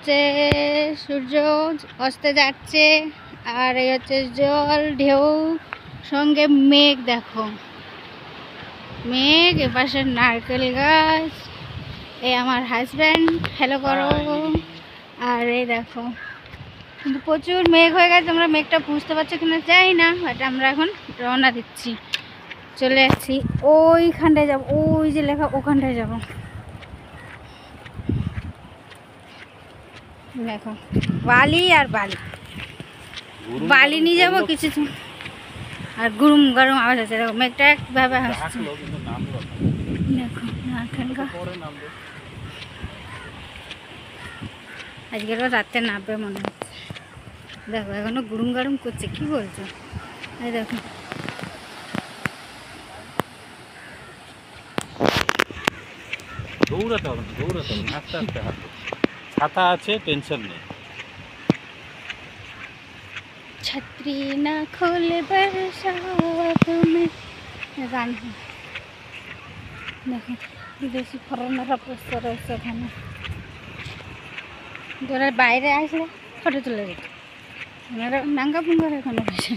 হচ্ছে সূর্য অস্তে যাচ্ছে, আর এই হচ্ছে জল ঢেউ, সঙ্গে মেঘ। দেখো মেঘ, এপাশে নারকেল গাছ। এই আমার হাজব্যান্ড হ্যালো করো। আর এই দেখো কিন্তু প্রচুর মেঘ হয়ে গেছে, আমরা মেঘটা বুঝতে পারছি কিনা যাই না, বাট আমরা এখন রওনা দিচ্ছি, চলে যাচ্ছি ওইখানটায় যাবো, ওই যে লেখা ওখানটায় যাবো। দেখো বালি আর বালি, বালি নিয়ে যাবো কিছু, আর গুরুম গরম আওয়াজ আছে। দেখো মেঘটা একভাবে আসছে। দেখো নারকেল গাছ, আজকেরও রাতে নামবে মনে হচ্ছে। দেখো এখনো গুরুম গরম করছে, কি বলছো? এই দেখো দৌড়াতে হবে না, দৌড়াতে হবে না, আস্তে আস্তে হাঁটো। ছাতা আছে, টেনশন নেই। छतरी ना खोले बरसात में গান। দেখো বিদেশি ফরেনাররা বসে রয়েছে এখানে, তোরা বাইরে আসলে ফটো তুলে দিত, নাঙ্গা পুঙ্গার এখানে বসে।